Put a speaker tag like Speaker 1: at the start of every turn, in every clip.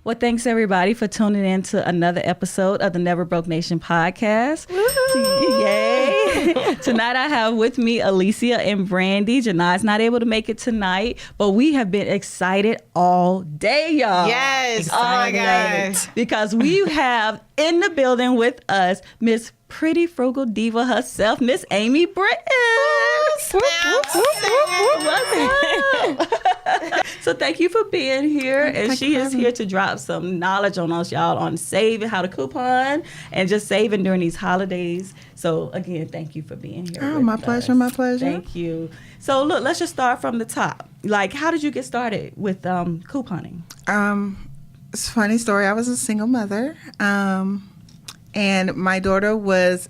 Speaker 1: Well, thanks everybody for tuning in to another episode of the Never Broke Nation podcast. Woo-hoo! Yay! Tonight I have with me Alicia and Brandy. Janai's not able to make it tonight, but we have been excited all day, y'all.
Speaker 2: Yes. Oh my gosh.
Speaker 1: Because we have in the building with us Miss Pretty Frugal Diva herself, Miss Amy Britton. What's up? So thank you for being here. And she is here to drop some knowledge on us, y'all, on saving, how to coupon, and just saving during these holidays. So again, thank you for being here.
Speaker 3: Oh, my pleasure, my pleasure.
Speaker 1: Thank you. So look, let's just start from the top. Like, how did you get started with couponing?
Speaker 3: It's a funny story. I was a single mother, and my daughter was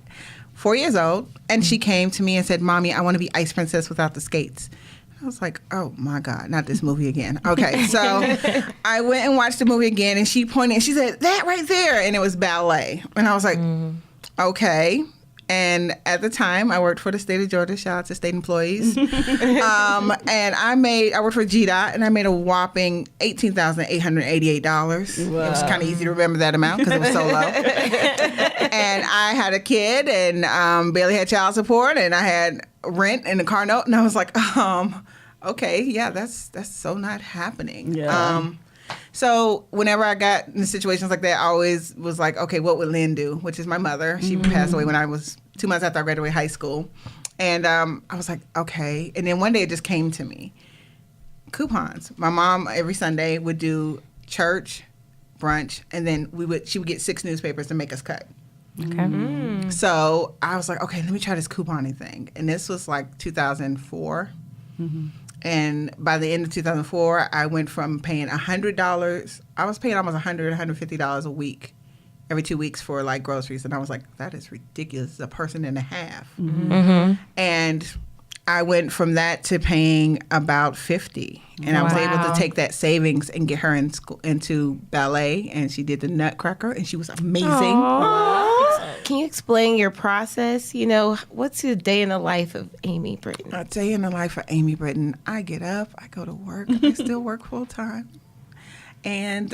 Speaker 3: 4 years old, and she came to me and said, "Mommy, I want to be Ice Princess without the skates." I was like, oh my God, not this movie again. Okay, so I went and watched the movie again, and she pointed and she said, "That right there," and it was ballet. And I was like, okay. And at the time, I worked for the state of Georgia. Shout out to state employees. And I worked for GDOT, and I made a whopping $18,888. Wow. It was kind of easy to remember that amount because it was so low. And I had a kid, and barely had child support, and I had rent and a car note, and I was like, okay, yeah, that's so not happening.
Speaker 1: Yeah.
Speaker 3: So whenever I got in situations like that, I always was like, okay, what would Lynn do? Which is my mother. She passed away when I was 2 months after I graduated high school. And I was like, okay. And then one day it just came to me. Coupons. My mom every Sunday would do church, brunch, and then she would get 6 newspapers to make us cut.
Speaker 2: Okay.
Speaker 3: So I was like, okay, let me try this couponing thing. And this was like 2004. Mm-hmm. And by the end of 2004, I went from paying $100. I was paying almost $100, $150 a week, every 2 weeks for like groceries. And I was like, that is ridiculous. A person and a half. Mm-hmm. Mm-hmm. And I went from that to paying about $50. And I was able to take that savings and get her into ballet. And she did the Nutcracker, and she was amazing.
Speaker 2: Aww. Can you explain your process? You know, what's the day in the life of Amy Britton?
Speaker 3: A day in the life of Amy Britton. I get up, I go to work. I still work full time. And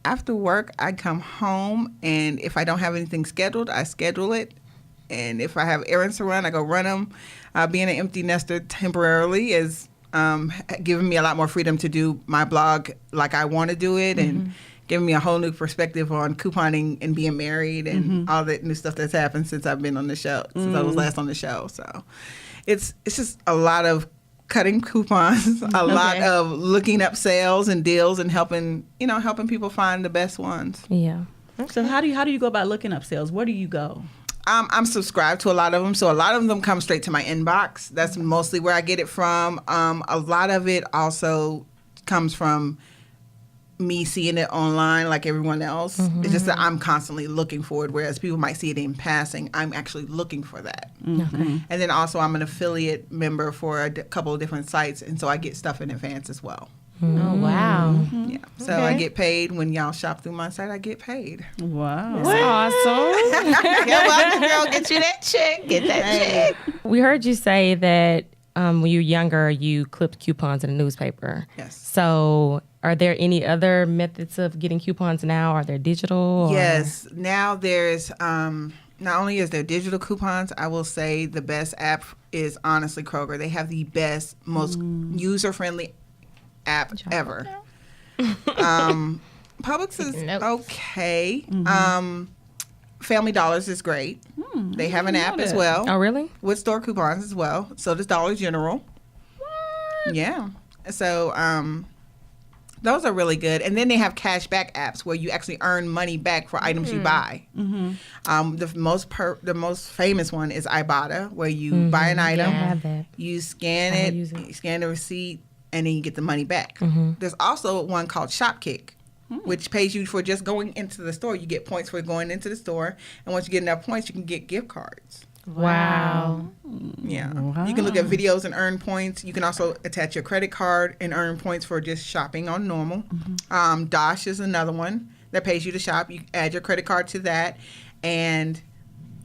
Speaker 3: after work, I come home, and if I don't have anything scheduled, I schedule it. And if I have errands to run, I go run them. Being an empty nester temporarily is giving me a lot more freedom to do my blog like I want to do it, and giving me a whole new perspective on couponing and being married and all that new stuff that's happened since I've been on the show, since I was last on the show. So it's just a lot of cutting coupons, a lot of looking up sales and deals and helping people find the best ones.
Speaker 2: Yeah.
Speaker 1: Okay. So how do you go about looking up sales? Where do you go?
Speaker 3: I'm subscribed to a lot of them, so a lot of them come straight to my inbox. That's mostly where I get it from. A lot of it also comes from me seeing it online like everyone else. It's just that I'm constantly looking for it, whereas people might see it in passing. I'm actually looking for that. And then also I'm an affiliate member for a couple of different sites, and so I get stuff in advance as well.
Speaker 2: Oh, wow.
Speaker 3: Yeah. So I get paid when y'all shop through my site. I get paid.
Speaker 1: Wow.
Speaker 2: That's awesome. You're welcome, girl. Get you that check. Get that check. We heard you say that when you were younger, you clipped coupons in a newspaper.
Speaker 3: Yes.
Speaker 2: So are there any other methods of getting coupons now? Are there digital?
Speaker 3: Yes. Now there's, not only is there digital coupons, I will say the best app is honestly Kroger. They have the best, most user-friendly app ever. Publix is okay. Family Dollars is great. They have an app as well.
Speaker 2: Oh, really?
Speaker 3: With store coupons as well. So does Dollar General. What? Yeah. So those are really good. And then they have cash back apps where you actually earn money back for items you buy. The most famous one is Ibotta, where you buy an item, you scan it, you scan the receipt, and then you get the money back. There's also one called Shopkick, which pays you for just going into the store. You get points for going into the store, and once you get enough points, you can get gift cards.
Speaker 2: Wow.
Speaker 3: Yeah. Wow. You can look at videos and earn points. You can also attach your credit card and earn points for just shopping on normal. Dosh is another one that pays you to shop. You add your credit card to that, and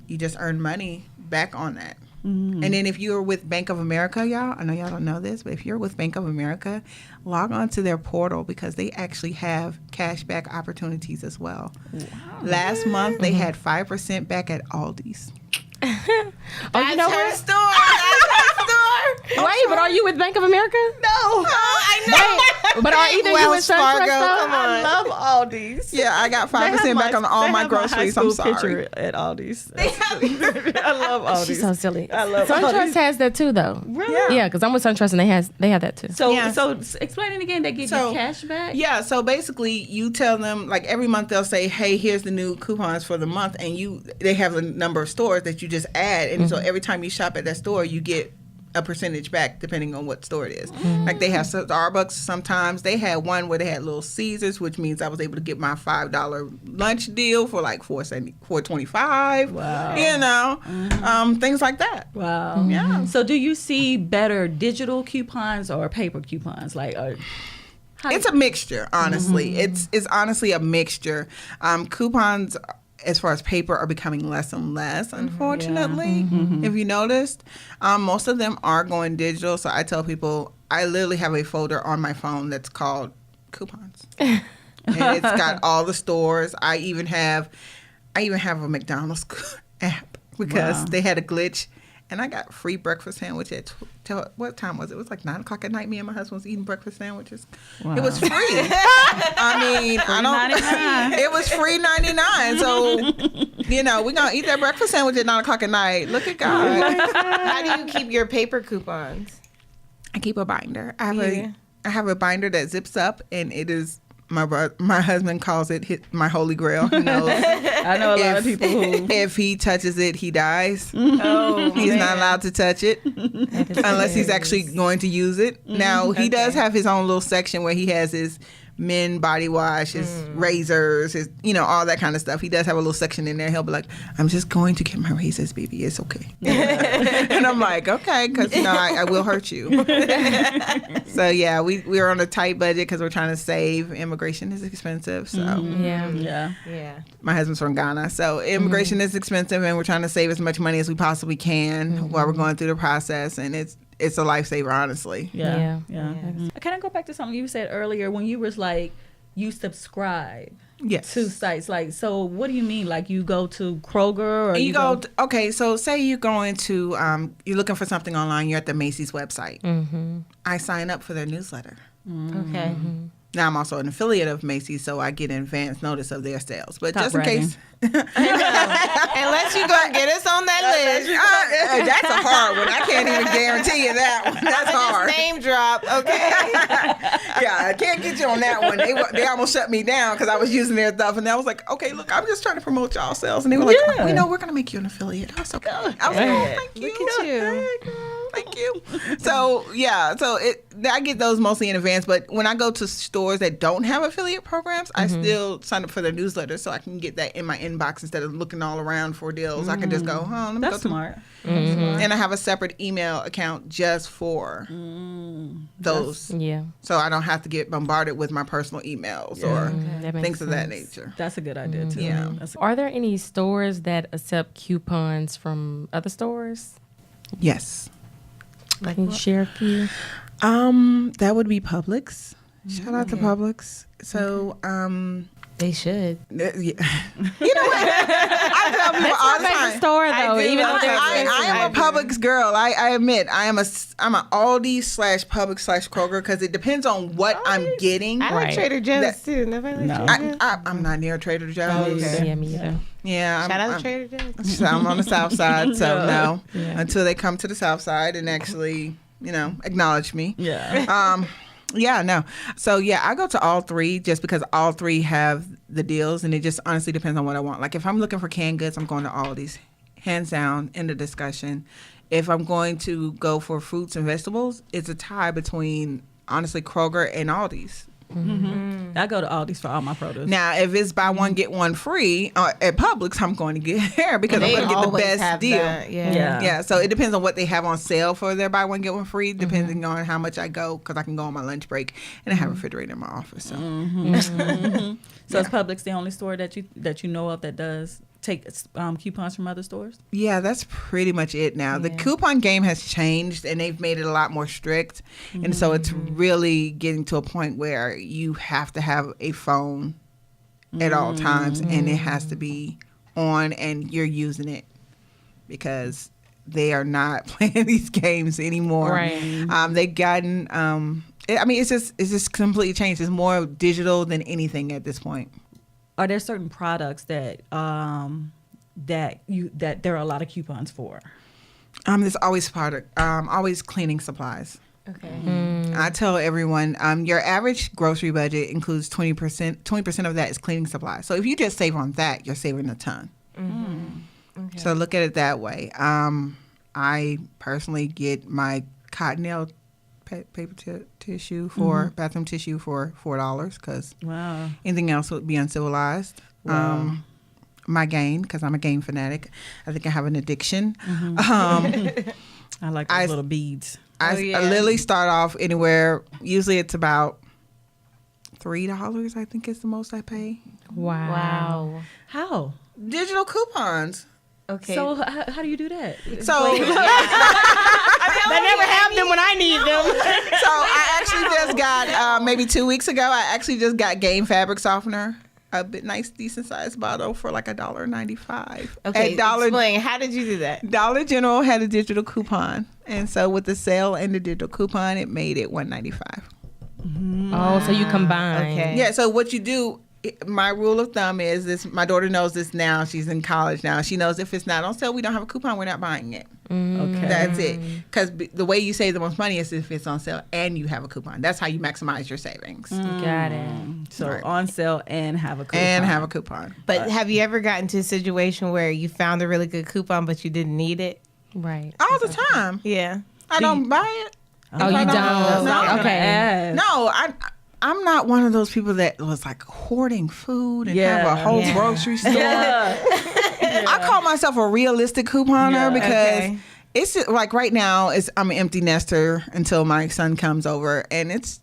Speaker 3: you just earn money back on that. And then if you're with Bank of America, y'all, I know y'all don't know this, but if you're with Bank of America, log on to their portal because they actually have cashback opportunities as well. Wow. Last month, they had 5% back at Aldi's.
Speaker 2: You know what?
Speaker 3: Store. That's her store.
Speaker 2: Wait, but are you with Bank of America?
Speaker 3: No. I know.
Speaker 2: But are either you and
Speaker 3: Wells Fargo,
Speaker 2: SunTrust though?
Speaker 3: come on.
Speaker 1: I love Aldi's.
Speaker 3: Yeah, I got 5% back on all my groceries. I'm sorry.
Speaker 1: Picture at Aldi's. I love Aldi's.
Speaker 2: She's so silly.
Speaker 1: I love
Speaker 2: SunTrust
Speaker 1: Aldi's.
Speaker 2: has that too, though.
Speaker 1: Really?
Speaker 2: Yeah, because I'm with SunTrust and they have that too.
Speaker 1: So,
Speaker 3: Yes.
Speaker 1: so explain it again. They give you cash back?
Speaker 3: Yeah, so basically you tell them, like every month they'll say, hey, here's the new coupons for the month, and they have a number of stores that you just add, and so every time you shop at that store, you get a percentage back depending on what store it is. Like they have Starbucks sometimes. They had one where they had Little Caesars, which means I was able to get my $5 lunch deal for like $4.25. Wow. You know, things like that.
Speaker 1: Wow.
Speaker 3: Yeah.
Speaker 1: So do you see better digital coupons or paper coupons? Like,
Speaker 3: It's a mixture, honestly. It's honestly a mixture. Coupons, as far as paper, are becoming less and less, unfortunately. If you noticed, most of them are going digital. So I tell people, I literally have a folder on my phone that's called coupons, and it's got all the stores. I even have a McDonald's app because they had a glitch. And I got free breakfast sandwich at what time was it? It was like 9 o'clock at night. Me and my husband was eating breakfast sandwiches. Wow. It was free. I mean, it was free 99. So, you know, we're gonna eat that breakfast sandwich at 9 o'clock at night. Look at God.
Speaker 4: How do you keep your paper coupons?
Speaker 3: I keep a binder. I have a binder that zips up, and it is. My husband calls it my holy grail. He knows.
Speaker 1: I know a lot of people who,
Speaker 3: if he touches it, he dies.
Speaker 4: Oh,
Speaker 3: He's not allowed to touch it unless he's actually going to use it. Now, he does have his own little section where he has his men body wash, his razors, his, you know, all that kind of stuff. He does have a little section in there. He'll be like, I'm just going to get my razors, baby. It's okay. And I'm like, okay, because, you know, I will hurt you. So, yeah, we're on a tight budget because we're trying to save. Immigration is expensive. So,
Speaker 2: Yeah.
Speaker 3: my husband's from Ghana. So, immigration is expensive, and we're trying to save as much money as we possibly can while we're going through the process. And it's a lifesaver, honestly.
Speaker 1: Yeah. Can I go back to something you said earlier when you was like, you subscribe to sites? Like, so what do you mean? Like, you go to Kroger or you go?
Speaker 3: Okay, so say you're going to, you're looking for something online, you're at the Macy's website. I sign up for their newsletter.
Speaker 4: Okay.
Speaker 3: Now, I'm also an affiliate of Macy's, so I get an advance notice of their sales. But
Speaker 1: Top
Speaker 3: just in
Speaker 1: bragging.
Speaker 3: case.
Speaker 4: Unless you go get us on that list.
Speaker 3: That's a hard one. I can't even guarantee you that one. That's hard.
Speaker 4: Name drop, okay?
Speaker 3: Yeah, I can't get you on that one. They almost shut me down because I was using their stuff, and I was like, okay, look, I'm just trying to promote y'all sales, and they were like, oh, we know we're gonna make you an affiliate. I was like, I was like, oh, thank you.
Speaker 4: Look at you.
Speaker 3: Thank you. So yeah, I get those mostly in advance. But when I go to stores that don't have affiliate programs, I still sign up for their newsletter so I can get that in my inbox instead of looking all around for deals. I can just go, let me
Speaker 1: That's
Speaker 3: go to
Speaker 1: smart.
Speaker 3: And I have a separate email account just for those.
Speaker 2: Yeah.
Speaker 3: So I don't have to get bombarded with my personal emails or
Speaker 2: That makes
Speaker 3: things of that
Speaker 2: sense.
Speaker 3: nature.
Speaker 1: That's a good idea too.
Speaker 3: Yeah.
Speaker 2: Are there any stores that accept coupons from other stores?
Speaker 3: Yes.
Speaker 2: Can you share a few?
Speaker 3: That would be Publix. Shout out to Publix. So,
Speaker 4: They should.
Speaker 3: yeah. You know what? I tell people all the time.
Speaker 2: Store though, even though they're
Speaker 3: I am a Publix girl. I admit I'm an Aldi / Publix / Kroger because it depends on what I'm getting.
Speaker 4: I like
Speaker 2: Right.
Speaker 4: Trader Joe's too. Nobody likes Trader Joe's.
Speaker 3: I'm not near Trader Joe's.
Speaker 4: Okay.
Speaker 2: Yeah, me either.
Speaker 3: Yeah,
Speaker 4: Shout out to Trader Joe's.
Speaker 3: So I'm on the South Side, so no. Until they come to the South Side and actually, acknowledge me.
Speaker 1: Yeah.
Speaker 3: Yeah, no. So yeah, I go to all three just because all three have the deals, and it just honestly depends on what I want. Like if I'm looking for canned goods, I'm going to Aldi's, hands down, in the discussion. If I'm going to go for fruits and vegetables, it's a tie between honestly Kroger and Aldi's.
Speaker 1: I go to Aldi's for all my produce.
Speaker 3: Now, if it's buy one get one free at Publix, I'm going to get there because I'm going to get the best deal. Yeah, so it depends on what they have on sale for their buy one get one free, depending on how much I go, because I can go on my lunch break and I have a refrigerator in my office. So,
Speaker 1: So is Publix the only store that you know of that does take coupons from other stores?
Speaker 3: Yeah, that's pretty much it now. The coupon game has changed, and they've made it a lot more strict. And so it's really getting to a point where you have to have a phone at all times, and it has to be on, and you're using it because they are not playing these games anymore.
Speaker 2: Right.
Speaker 3: They've gotten, it's just completely changed. It's more digital than anything at this point.
Speaker 1: Are there certain products that that there are a lot of coupons for?
Speaker 3: There's always always cleaning supplies.
Speaker 2: Okay.
Speaker 3: I tell everyone, your average grocery budget includes 20%. 20% of that is cleaning supplies. So if you just save on that, you're saving a ton.
Speaker 2: Okay.
Speaker 3: So look at it that way. I personally get my Cottonelle paper tissue for bathroom tissue for $4 because anything else would be uncivilized.
Speaker 1: Wow.
Speaker 3: My Gain, because I'm a Gain fanatic. I think I have an addiction.
Speaker 1: I like those little beads.
Speaker 3: I literally start off anywhere. Usually it's about $3. I think is the most I pay.
Speaker 2: Wow.
Speaker 1: How?
Speaker 3: Digital coupons.
Speaker 4: Okay.
Speaker 1: So how do you do that?
Speaker 3: So
Speaker 2: They never have them when I need them.
Speaker 3: So I actually just got maybe 2 weeks ago. I actually just got Gain fabric softener, a bit nice, decent sized bottle for like $1.95.
Speaker 4: Okay.
Speaker 3: At
Speaker 4: Explain. How did you do that?
Speaker 3: Dollar General had a digital coupon, and so with the sale and the digital coupon, it made it $1.95.
Speaker 2: Oh, so you combine.
Speaker 4: Okay.
Speaker 3: Yeah. So what you do? My rule of thumb is this. My daughter knows this now. She's in college now. She knows if it's not on sale, we don't have a coupon. We're not buying it.
Speaker 1: Okay.
Speaker 3: That's it. Because the way you save the most money is if it's on sale and you have a coupon. That's how you maximize your savings.
Speaker 2: Got it.
Speaker 1: So
Speaker 3: Right.
Speaker 1: on sale and have a coupon.
Speaker 3: And have a coupon.
Speaker 4: But have you ever gotten to a situation where you found a really good coupon but you didn't need it?
Speaker 2: Right.
Speaker 3: All the time.
Speaker 4: Yeah.
Speaker 3: I don't buy it.
Speaker 2: Oh, you
Speaker 3: I
Speaker 2: don't?
Speaker 3: don't- no.
Speaker 2: Okay.
Speaker 3: No, I'm not one of those people that was like hoarding food and have a whole grocery store. I call myself a realistic couponer because it's just, like right now I'm an empty nester until my son comes over, and it's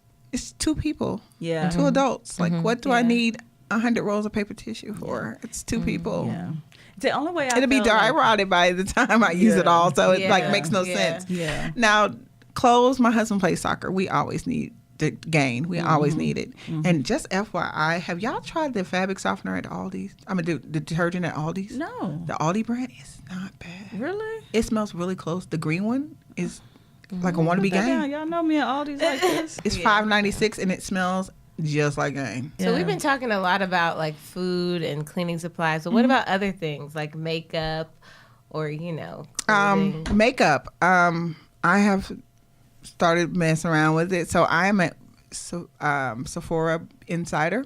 Speaker 3: two people, two adults. Like what do I need 100 rolls of paper tissue for? It's two people.
Speaker 1: Yeah. The only way
Speaker 3: It'll be dry rotted by the time I use it all, so it like makes no sense.
Speaker 1: Yeah.
Speaker 3: Now, clothes. My husband plays soccer. We always need the Gain. We always need it. And just FYI, have y'all tried the fabric softener at Aldi's? I mean, the detergent at Aldi's?
Speaker 1: No.
Speaker 3: The Aldi brand is not bad.
Speaker 1: Really?
Speaker 3: It smells really close. The green one is like a wannabe
Speaker 1: Yeah,
Speaker 3: Gain.
Speaker 1: y'all know me and Aldi's like this.
Speaker 3: It's $5.96 and it smells just like Gain.
Speaker 4: So we've been talking a lot about like food and cleaning supplies. But what about other things like makeup or, clothing?
Speaker 3: Makeup. I have started messing around with it. So I am a Sephora insider.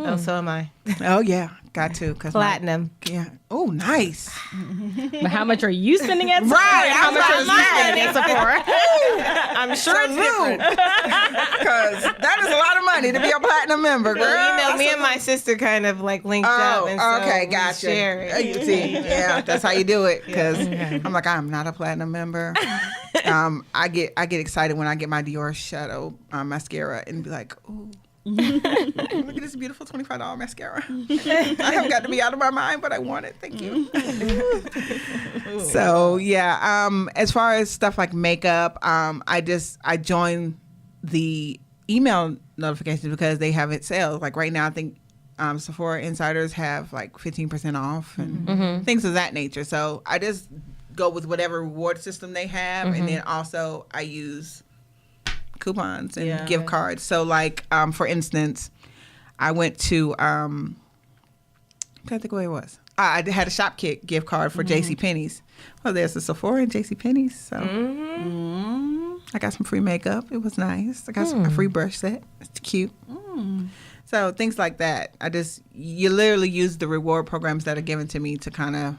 Speaker 4: Oh, so am I.
Speaker 3: Oh yeah, got to.
Speaker 4: Platinum.
Speaker 3: Yeah. Oh, nice.
Speaker 2: But how much are you spending at Sephora?
Speaker 3: Right,
Speaker 2: And how
Speaker 3: I'm
Speaker 2: much are
Speaker 3: about
Speaker 2: you
Speaker 3: to say.
Speaker 2: spending at Sephora? I'm sure it's different.
Speaker 3: Because that is a lot of money to be a platinum member, girl.
Speaker 4: Well, me and my sister kind of like linked up. And so
Speaker 3: okay,
Speaker 4: we
Speaker 3: gotcha.
Speaker 4: share it.
Speaker 3: You see, that's how you do it. Because I'm like, I'm not a platinum member. I get excited when I get my Dior Shadow mascara and be like, ooh. Look at this beautiful $25 mascara. I have got to be out of my mind, but I want it. Thank you. So yeah, as far as stuff like makeup, I joined the email notifications because they have it sales. Like right now, I think Sephora insiders have like 15% off and things of that nature. So I just go with whatever reward system they have, and then also I use coupons and gift cards. So like for instance, I went to I can't think where it was. I had a Shopkick gift card for JCPenney's. Well, there's a Sephora and JCPenney's, so I got some free makeup. It was nice. I got a free brush set. It's cute. So things like that. You literally use the reward programs that are given to me to kind of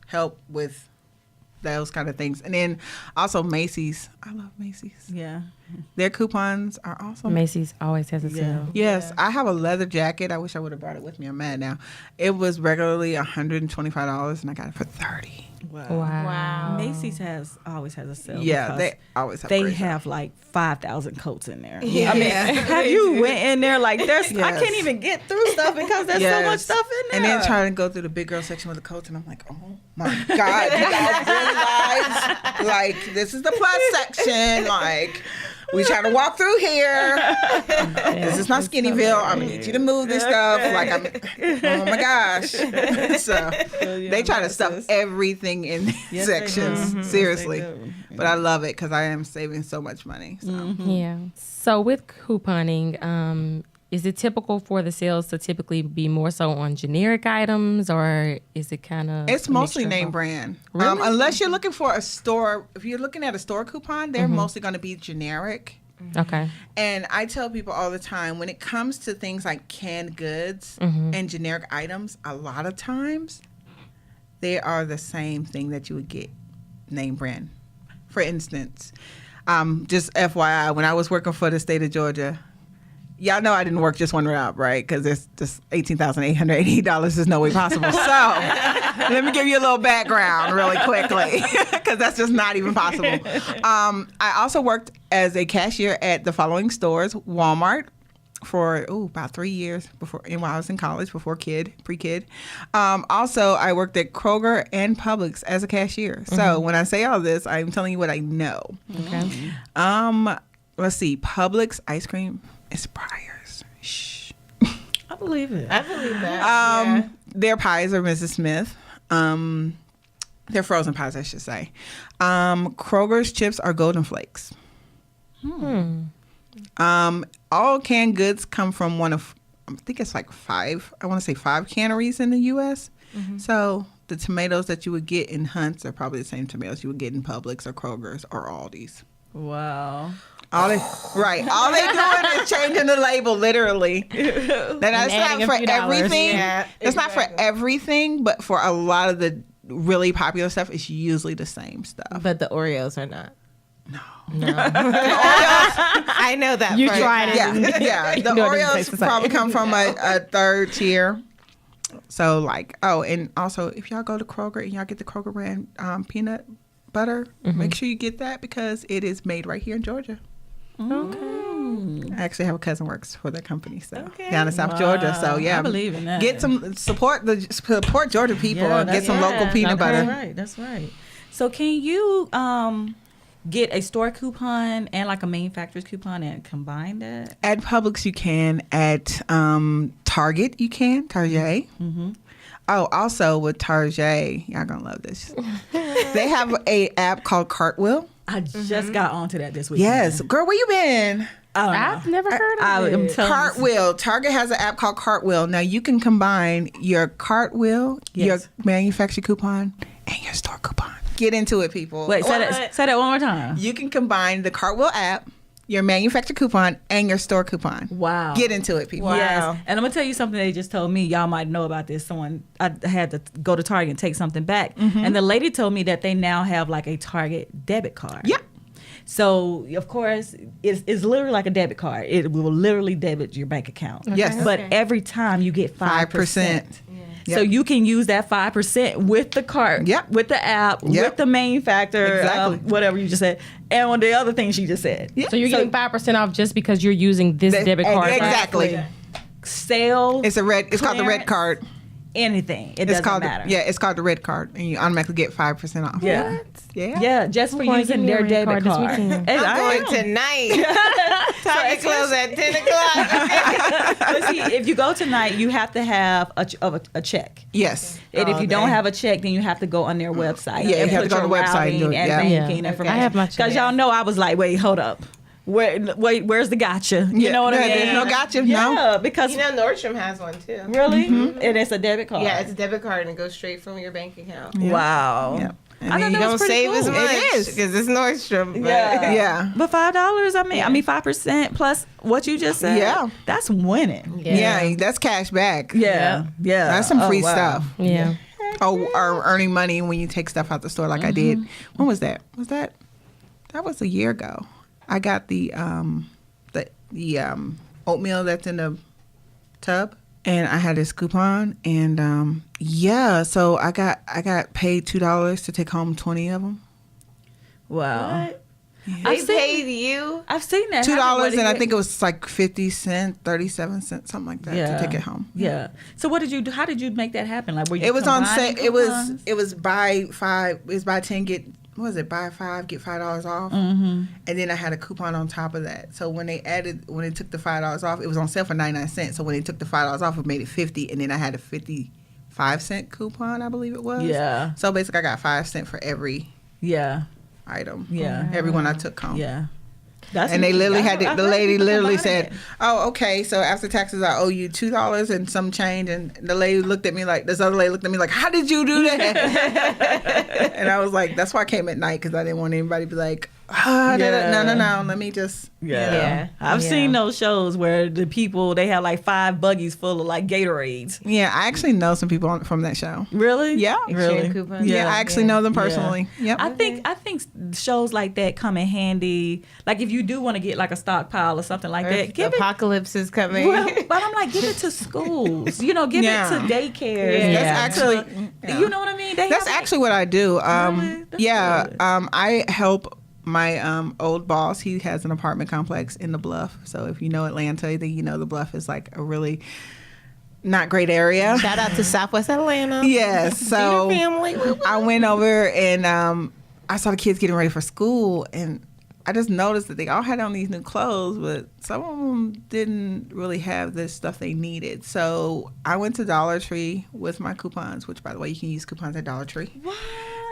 Speaker 3: help with those kind of things. And then also Macy's. I love Macy's.
Speaker 1: Yeah.
Speaker 3: Their coupons are awesome.
Speaker 2: Macy's always has a sale.
Speaker 3: Yes, I have a leather jacket. I wish I would have brought it with me. I'm mad now. It was regularly $125, and I got it for $30.
Speaker 2: Wow.
Speaker 1: Macy's always has a sale.
Speaker 3: Yeah,
Speaker 1: because
Speaker 3: they always have.
Speaker 1: they
Speaker 3: great
Speaker 1: have like 5,000 coats in there.
Speaker 3: Yeah.
Speaker 1: I mean, have you went in there like there's? I
Speaker 3: Yes.
Speaker 1: can't even get through stuff because there's so
Speaker 3: Yes.
Speaker 1: much stuff in there.
Speaker 3: And then trying to go through the big girl section with the coats, and I'm like, oh my God, you guys realize, like, this is the plus section. Like, we trying to walk through here. This is not Skinnyville. I'm gonna need you to move this stuff. Like, oh my gosh. So they try to stuff everything in these sections. Seriously.
Speaker 1: Yes, they do.
Speaker 3: But I love it because I am saving so much money. So.
Speaker 2: Yeah. So with couponing, is it typical for the sales to typically be more so on generic items, or is it kind of?
Speaker 3: It's mostly name brand.
Speaker 2: Really?
Speaker 3: Unless you're looking for a store, if you're looking at a store coupon, they're mostly going to be generic.
Speaker 2: Okay.
Speaker 3: And I tell people all the time, when it comes to things like canned goods and generic items, a lot of times they are the same thing that you would get name brand. For instance, just FYI, when I was working for the state of Georgia, y'all know I didn't work just one route, right? Because it's just $18,880 is no way possible. So let me give you a little background really quickly, because that's just not even possible. I also worked as a cashier at the following stores: Walmart for about 3 years while I was in college, pre-kid. Also, I worked at Kroger and Publix as a cashier. So when I say all this, I'm telling you what I know.
Speaker 2: Okay.
Speaker 3: Let's see, Publix ice cream. It's Breyers. Shh.
Speaker 1: I believe it.
Speaker 4: I believe that.
Speaker 3: Their pies are Mrs. Smith. They're frozen pies, I should say. Kroger's chips are Golden Flakes. All canned goods come from one of, I think it's like five canneries in the U.S. So the tomatoes that you would get in Hunt's are probably the same tomatoes you would get in Publix or Kroger's or Aldi's.
Speaker 1: Wow.
Speaker 3: All they doing is changing the label, literally. That's not for everything.
Speaker 4: Yeah,
Speaker 3: It's not for everything, but for a lot of the really popular stuff, it's usually the same stuff.
Speaker 4: But the Oreos are not.
Speaker 3: No.
Speaker 4: I know that.
Speaker 2: You
Speaker 4: part.
Speaker 2: tried it.
Speaker 3: Yeah. The
Speaker 2: know it doesn't
Speaker 3: Oreos
Speaker 2: taste the same.
Speaker 3: probably come from a third tier. So and also if y'all go to Kroger and y'all get the Kroger brand peanut butter, make sure you get that because it is made right here in Georgia.
Speaker 2: Okay.
Speaker 3: I actually have a cousin works for that company, so down in South Georgia. So yeah,
Speaker 1: I believe in that.
Speaker 3: Get some support Georgia people.
Speaker 1: Yeah,
Speaker 3: Get some local peanut butter.
Speaker 1: That's right. So can you get a store coupon and like a manufacturer's coupon and combine that?
Speaker 3: At Publix, you can. At Target, you can. Target. Oh, also with Target, y'all gonna love this. They have a app called Cartwheel.
Speaker 1: I just got onto that this weekend.
Speaker 3: Yes, girl, where you been?
Speaker 2: I've never heard of
Speaker 1: I'm
Speaker 2: it.
Speaker 1: telling you.
Speaker 3: Cartwheel. Target has an app called Cartwheel. Now you can combine your Cartwheel, your manufacturer coupon, and your store coupon. Get into it, people.
Speaker 1: Wait, say that one more time.
Speaker 3: You can combine the Cartwheel app, your manufacturer coupon, and your store coupon.
Speaker 1: Wow.
Speaker 3: Get into it, people.
Speaker 4: Wow.
Speaker 1: Yes. And I'm going to tell you something they just told me. Y'all might know about this. I had to go to Target and take something back. And the lady told me that they now have like a Target debit card.
Speaker 3: Yeah.
Speaker 1: So, of course, it's literally like a debit card. It will literally debit your bank account.
Speaker 3: Yes.
Speaker 1: But every time you get 5%.
Speaker 3: Yep.
Speaker 1: So you can use that 5% with the card, with the app, with the manufacturer, whatever you just said, and on the other things you just said.
Speaker 2: So you're getting 5% off just because you're using this debit card.
Speaker 3: Exactly.
Speaker 1: Sale.
Speaker 3: It's called the red card.
Speaker 1: Anything. It doesn't matter.
Speaker 3: It's called the red card, and you automatically get 5% off.
Speaker 1: Yeah.
Speaker 2: What?
Speaker 3: Yeah.
Speaker 1: Just for
Speaker 2: I'm going
Speaker 1: using
Speaker 2: to
Speaker 1: their
Speaker 2: get a red
Speaker 1: debit
Speaker 2: card this
Speaker 1: card.
Speaker 2: weekend.
Speaker 1: And
Speaker 4: I'm going tonight. Target close at 10 o'clock.
Speaker 1: But see, if you go tonight, you have to have a check.
Speaker 3: Yes.
Speaker 1: And if you don't have a check, then you have to go on their website.
Speaker 3: Yeah,
Speaker 1: and
Speaker 3: you have to
Speaker 1: put
Speaker 3: go to the
Speaker 1: your
Speaker 3: website and do
Speaker 1: routing
Speaker 3: it.
Speaker 1: and
Speaker 3: Yeah.
Speaker 1: banking information.
Speaker 2: I have my check.
Speaker 1: Because y'all know I was like, wait, hold up. Where's the gotcha? You know what I mean?
Speaker 3: There's no gotcha.
Speaker 1: Yeah,
Speaker 3: No.
Speaker 1: because
Speaker 4: You know, Nordstrom has one too.
Speaker 1: really, and it's a debit card.
Speaker 4: Yeah, it's a debit card and it goes straight from your bank account.
Speaker 1: Wow.
Speaker 3: Yeah.
Speaker 1: I thought
Speaker 4: You
Speaker 1: that was
Speaker 4: don't
Speaker 1: pretty
Speaker 4: save
Speaker 1: cool.
Speaker 4: as much
Speaker 3: It is.
Speaker 4: because it's Nordstrom. But
Speaker 1: Yeah.
Speaker 3: Yeah.
Speaker 1: But $5, I mean 5% plus what you just said.
Speaker 3: Yeah.
Speaker 1: That's winning.
Speaker 3: Yeah. That's cash back.
Speaker 1: Yeah.
Speaker 3: That's some free stuff.
Speaker 2: Yeah.
Speaker 3: Or earning money when you take stuff out the store like I did. When was that? That was a year ago. I got the oatmeal that's in the tub, and I had this coupon, and so I got paid $2 to take home 20 of them.
Speaker 1: Wow.
Speaker 4: What? They paid you?
Speaker 1: I've seen that.
Speaker 3: $2, and I think it was like 50 cents, 37 cents, something like that to take it home.
Speaker 1: Yeah. So what did you do? How did you make that happen? Like, were you
Speaker 3: It was on sale.
Speaker 1: combining
Speaker 3: It was buy 5. It was buy 10 get. What was it? Buy 5 get $5 off.
Speaker 1: Mm-hmm.
Speaker 3: And then I had a coupon on top of that. So when they took the $5 off, it was on sale for 99 cents. So when they took the $5 off, it made it 50, and then I had a 55-cent coupon, I believe it was.
Speaker 1: Yeah.
Speaker 3: So basically, I got 5 cents for every item.
Speaker 1: Yeah.
Speaker 3: Every one I took home.
Speaker 1: Yeah.
Speaker 3: And they literally the lady literally said, "Oh, okay. So after taxes, I owe you $2 and some change." And the lady looked at me like, this other lady looked at me like, "How did you do that?" And I was like, "That's why I came at night, because I didn't want anybody to be like, no. Let me just."
Speaker 1: Yeah. I've seen those shows where the people, they have like 5 buggies full of like Gatorades.
Speaker 3: Yeah, I actually know some people from that show.
Speaker 1: Really?
Speaker 3: Yeah.
Speaker 1: Really?
Speaker 4: Coupons?
Speaker 3: Yeah, I actually know them personally. Yep.
Speaker 1: I think shows like that come in handy. Like if you do want to get like a stockpile or something like that, give
Speaker 4: Apocalypse is coming.
Speaker 1: Well, but I'm like, give it to schools. Give it to daycares.
Speaker 3: That's actually,
Speaker 1: you know what I mean?
Speaker 3: That's actually what I do.
Speaker 1: Really? That's good.
Speaker 3: I help my old boss. He has an apartment complex in the Bluff. So if you know Atlanta, then you know the Bluff is like a really not great area.
Speaker 4: Shout out to Southwest Atlanta.
Speaker 3: Yes. So
Speaker 4: family.
Speaker 3: I went over and I saw the kids getting ready for school, and I just noticed that they all had on these new clothes, but some of them didn't really have the stuff they needed. So I went to Dollar Tree with my coupons, which, by the way, you can use coupons at Dollar Tree.
Speaker 1: What?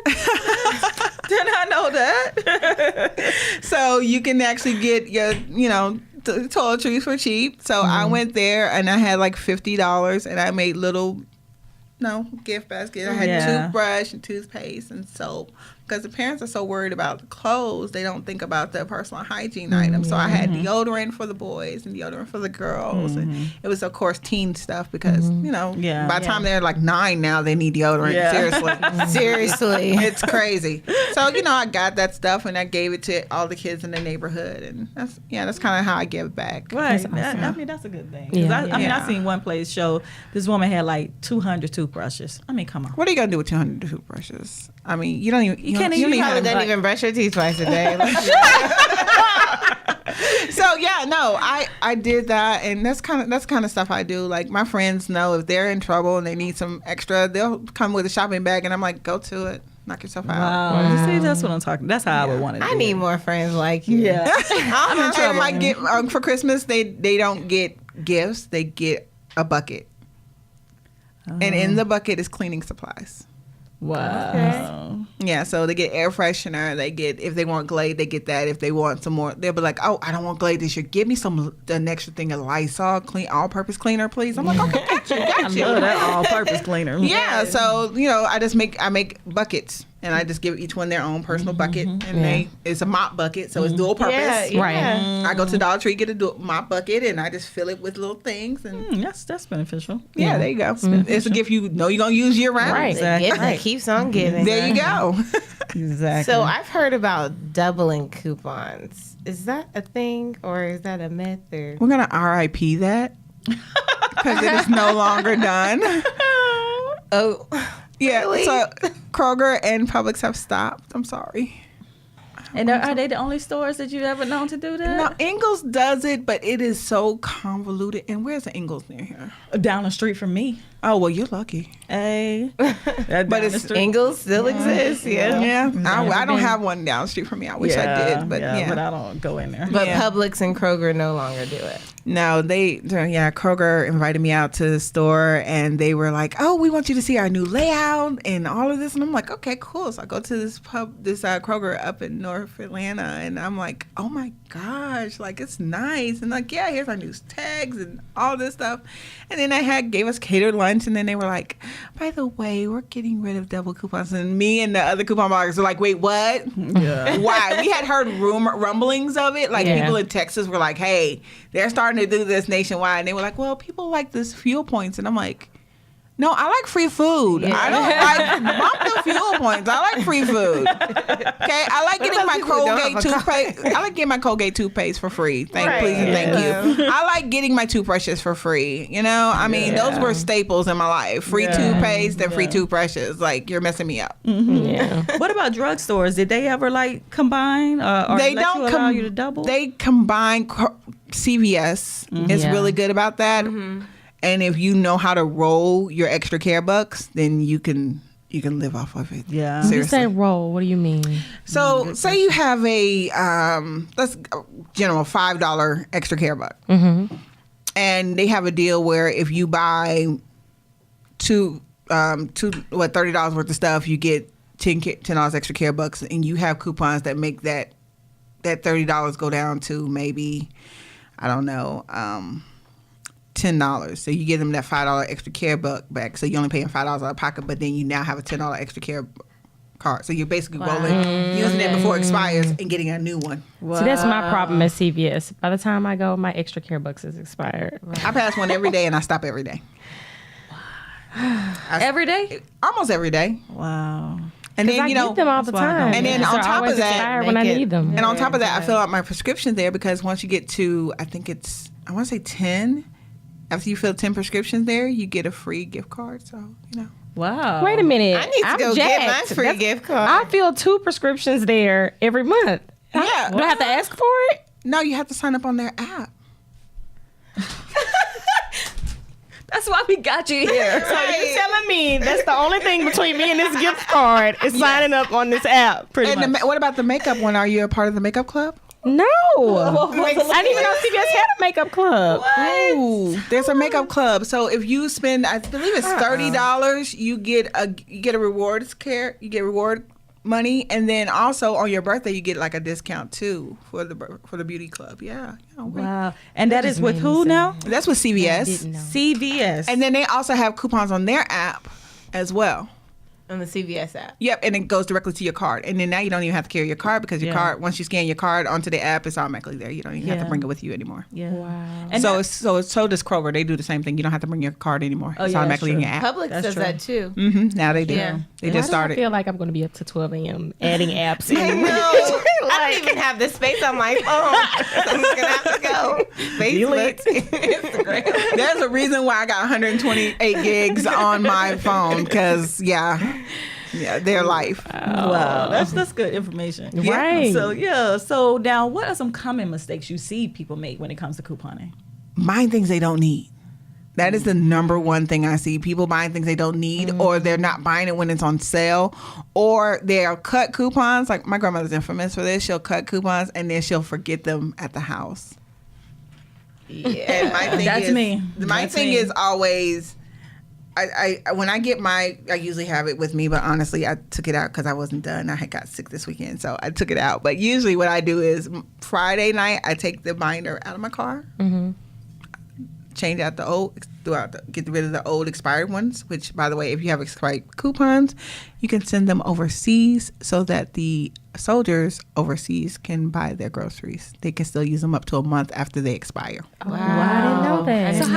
Speaker 1: Did I know that?
Speaker 3: So you can actually get your, toiletries for cheap. So I went there and I had like $50, and I made little, gift basket. I had toothbrush and toothpaste and soap. Because the parents are so worried about the clothes, they don't think about the personal hygiene items. So I had deodorant for the boys and deodorant for the girls. And it was, of course, teen stuff because, by the time they're like 9 now, they need deodorant.
Speaker 1: Yeah.
Speaker 3: Seriously. It's crazy. So, I got that stuff and I gave it to all the kids in the neighborhood. And that's kind of how I give back.
Speaker 1: Right.
Speaker 2: That's
Speaker 1: I
Speaker 2: awesome.
Speaker 1: mean, that's a good thing. I seen one place show this woman had like 200 toothbrushes. I mean, come on.
Speaker 3: What are you going to do with 200 toothbrushes? I mean, you don't even... You
Speaker 4: probably don't even brush your teeth twice a day.
Speaker 3: So I did that, and that's kind of stuff I do. Like my friends know if they're in trouble and they need some extra, they'll come with a shopping bag, and I'm like, go to it, knock yourself out.
Speaker 1: Wow, you see, that's what I'm talking. That's how I would want to do.
Speaker 4: I need more friends like you.
Speaker 1: Yeah,
Speaker 3: I'm in trouble. I get for Christmas they don't get gifts, they get a bucket, and in the bucket is cleaning supplies.
Speaker 1: Wow.
Speaker 4: Okay.
Speaker 3: Yeah, so they get air freshener. They get, if they want Glade, they get that. If they want some more, they'll be like, "Oh, I don't want Glade this year. Give me an extra thing of Lysol all-purpose cleaner, please." I'm like, "Okay, got you."
Speaker 1: I love that all-purpose cleaner.
Speaker 3: Yeah, so I make buckets, and I just give each one their own personal bucket, and it's a mop bucket, so it's dual purpose.
Speaker 4: Yeah.
Speaker 2: Right.
Speaker 3: I go to Dollar Tree, get a mop bucket, and I just fill it with little things, and
Speaker 1: That's beneficial.
Speaker 3: yeah, there you go. It's a gift you know you're gonna use year round.
Speaker 2: Right.
Speaker 4: The gift that keeps on giving.
Speaker 3: There you go.
Speaker 1: Exactly.
Speaker 4: So I've heard about doubling coupons. Is that a thing or is that a myth? Or?
Speaker 3: We're gonna RIP that because it is no longer done.
Speaker 4: Oh,
Speaker 3: Yeah,
Speaker 4: really?
Speaker 3: so Kroger and Publix have stopped. I'm sorry.
Speaker 1: And are they the only stores that you've ever known to do that?
Speaker 3: Now, Ingles does it, but it is so convoluted. And where's the Ingles near here?
Speaker 1: Down the street from me.
Speaker 3: Oh, well, you're lucky.
Speaker 1: Hey.
Speaker 3: But it's
Speaker 4: Ingles still exists,
Speaker 3: Yeah. I don't have one down the street from me. I wish I did, but yeah.
Speaker 1: But I don't go in there.
Speaker 4: But
Speaker 3: Yeah.
Speaker 4: Publix and Kroger no longer do it.
Speaker 3: No, Kroger invited me out to the store and they were like, "Oh, we want you to see our new layout and all of this." And I'm like, "Okay, cool." So I go to this Kroger up in North Atlanta and I'm like, "Oh my gosh, like it's nice." And like, "Yeah, here's our new tags and all this stuff." And then they gave us catered lunch, and then they were like, "By the way, we're getting rid of double coupons." And me and the other coupon bloggers were like, "Wait, what?"
Speaker 1: Yeah.
Speaker 3: Why? We had heard rumblings of it. Like people in Texas were like, "Hey, they're starting to do this nationwide." And they were like, "Well, people like this fuel points." And I'm like, No, I like free food.
Speaker 4: Yeah.
Speaker 3: I don't like bump the fuel points. I like free food. Okay, I like getting my Colgate toothpaste. I like getting my Colgate toothpaste for free. Please and thank you. I like getting my toothbrushes for free. You know, I mean, those were staples in my life. Free toothpaste and free toothbrushes. Like, you're messing me up.
Speaker 2: Yeah.
Speaker 1: What about drugstores? Did they ever like combine or
Speaker 3: They
Speaker 1: let
Speaker 3: don't
Speaker 1: you allow you to double?
Speaker 3: They combine. CVS is
Speaker 1: Yeah.
Speaker 3: really good about that. And if you know how to roll your extra care bucks, then you can live off of it.
Speaker 1: Yeah.
Speaker 2: You
Speaker 3: Seriously.
Speaker 2: say roll. What do you mean?
Speaker 3: So say you have a let's general $5 extra care buck, and they have a deal where if you buy $30 worth of stuff, you get $10 extra care bucks, and you have coupons that make that $30 go down to maybe, I don't know, $10. So you give them that $5 extra care buck back. So you're only paying $5 out of pocket, but then you now have a $10 extra care card. So you're basically rolling, using it before it expires and getting a new one.
Speaker 2: See, that's my problem at CVS. By the time I go, my extra care bucks is expired.
Speaker 3: I pass one every day and I stop every day.
Speaker 1: Every day?
Speaker 3: Almost every day.
Speaker 1: Wow.
Speaker 3: And then,
Speaker 2: I
Speaker 3: you know,
Speaker 2: get them all the
Speaker 1: that's why I
Speaker 2: time.
Speaker 1: don't
Speaker 3: And then
Speaker 2: So
Speaker 3: on
Speaker 2: I
Speaker 3: top
Speaker 2: always
Speaker 3: of that,
Speaker 2: expire when I need them.
Speaker 3: and on top of that, I fill out my prescriptions there because once you get to, I want to say 10, after you fill 10 prescriptions there, you get a free gift card. So, you know.
Speaker 1: Wow.
Speaker 2: Wait a minute.
Speaker 4: I need to
Speaker 2: I'm
Speaker 4: go get my
Speaker 2: jacked.
Speaker 4: free
Speaker 2: That's-
Speaker 4: gift card.
Speaker 2: I fill 2 prescriptions there every month.
Speaker 3: Yeah.
Speaker 2: Do I have to ask for it?
Speaker 3: No, you have to sign up on their app.
Speaker 1: That's why we got you here.
Speaker 2: So you're telling me that's the only thing between me and this gift card is signing up on this app, pretty
Speaker 3: And
Speaker 2: much.
Speaker 3: what about the makeup one? Are you a part of the makeup club?
Speaker 2: No. I didn't even know CVS had a makeup club.
Speaker 3: Ooh, there's a makeup club. So if you spend, I believe it's $30, you get a rewards care. You get reward money, and then also on your birthday you get like a discount too for the beauty club. Yeah.
Speaker 1: Wow. And that is with who now?
Speaker 3: That's with CVS.
Speaker 1: CVS.
Speaker 3: And then they also have coupons on their app as well.
Speaker 4: On the CVS app.
Speaker 3: Yep, and it goes directly to your card. And then now you don't even have to carry your card because your card, once you scan your card onto the app, it's automatically there. You don't even have to bring it with you anymore.
Speaker 1: Yeah.
Speaker 2: Wow.
Speaker 1: And
Speaker 3: So does Kroger. They do the same thing. You don't have to bring your card anymore.
Speaker 1: Oh,
Speaker 3: It's
Speaker 1: yeah,
Speaker 3: automatically in
Speaker 1: that's
Speaker 3: your app.
Speaker 4: Publix
Speaker 1: That's
Speaker 4: does
Speaker 1: true.
Speaker 4: that too.
Speaker 3: Now they do.
Speaker 4: Yeah.
Speaker 3: They
Speaker 2: Why
Speaker 3: just
Speaker 2: do I
Speaker 3: started.
Speaker 2: feel like I'm going to be up to 12 a.m. adding apps.
Speaker 4: I
Speaker 2: in.
Speaker 4: know. I don't even have the space on my phone. So I'm just gonna have to go. Facebook, Instagram.
Speaker 3: There's a reason why I got 128 gigs on my phone because their life.
Speaker 1: Wow, that's good information.
Speaker 2: Right.
Speaker 1: So now what are some common mistakes you see people make when it comes to couponing?
Speaker 3: Buying things they don't need. That is the number one thing I see. People buying things they don't need, or they're not buying it when it's on sale, or they'll cut coupons. Like my grandmother's infamous for this. She'll cut coupons and then she'll forget them at the house.
Speaker 4: Yeah.
Speaker 3: And my thing
Speaker 1: That's
Speaker 3: is,
Speaker 1: me.
Speaker 3: My
Speaker 1: That's
Speaker 3: thing
Speaker 1: me.
Speaker 3: is always, I when I get I usually have it with me, but honestly, I took it out because I wasn't done. I had got sick this weekend, so I took it out. But usually, what I do is Friday night, I take the binder out of my car, change out the old, get rid of the old expired ones. Which, by the way, if you have expired coupons, you can send them overseas so that the soldiers overseas can buy their groceries. They can still use them up to a month after they expire.
Speaker 2: Wow. I didn't know that.
Speaker 1: So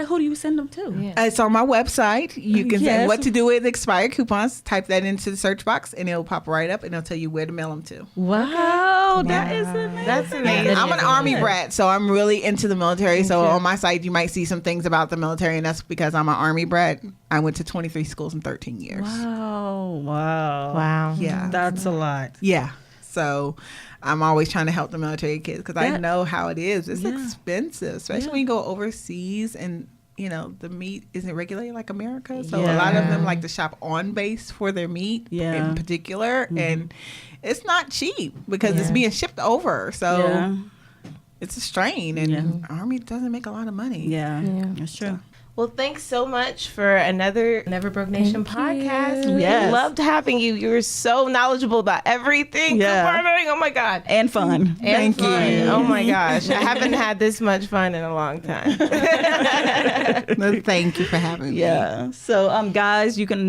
Speaker 1: who do you send them to?
Speaker 4: Yeah.
Speaker 3: It's on my website. You can
Speaker 1: Yes.
Speaker 3: say what to do with expired coupons. Type that into the search box, and it'll pop right up, and it'll tell you where to mail them to.
Speaker 1: Wow, that is amazing.
Speaker 4: That's amazing.
Speaker 2: That
Speaker 3: I'm
Speaker 2: is
Speaker 3: an Army
Speaker 2: amazing.
Speaker 3: brat, so I'm really into the military. So on my site, you might see some things about the military, and that's because I'm an Army brat. I went to 23 schools in 13 years.
Speaker 1: Wow.
Speaker 2: Wow.
Speaker 3: Yeah.
Speaker 1: That's a lot.
Speaker 3: Yeah. So I'm always trying to help the military kids because I
Speaker 1: That-
Speaker 3: know how it is. It's
Speaker 1: Yeah.
Speaker 3: expensive, especially
Speaker 1: Yeah.
Speaker 3: when you go overseas and, the meat isn't regulated like America. So a
Speaker 1: Yeah.
Speaker 3: lot of them like to shop on base for their meat
Speaker 1: Yeah.
Speaker 3: in particular. And it's not cheap because it's being shipped over. So
Speaker 1: Yeah.
Speaker 3: it's a strain. And
Speaker 1: Yeah.
Speaker 3: Army doesn't make a lot of money.
Speaker 1: Yeah.
Speaker 2: Yeah.
Speaker 1: That's true.
Speaker 4: Well, thanks so much for another Never Broke Nation podcast.
Speaker 1: you.
Speaker 4: We
Speaker 1: Yes.
Speaker 4: loved having you. You were so knowledgeable about everything.
Speaker 1: Yeah.
Speaker 4: Couponing. Oh my God.
Speaker 1: And fun.
Speaker 4: And
Speaker 3: Thank you.
Speaker 4: fun. Oh my gosh. I haven't had this much fun in a long time.
Speaker 3: No, thank you for having me.
Speaker 1: Yeah. So, guys, you can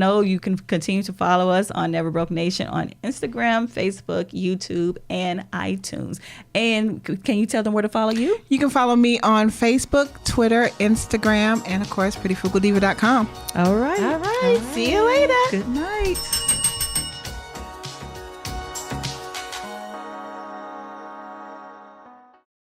Speaker 1: continue to follow us on Never Broke Nation on Instagram, Facebook, YouTube, and iTunes. And can you tell them where to follow you?
Speaker 3: You can follow me on Facebook, Twitter, Instagram, and of course, prettyfugaldiva.com.
Speaker 1: All right.
Speaker 4: All right. See you later.
Speaker 1: Good night.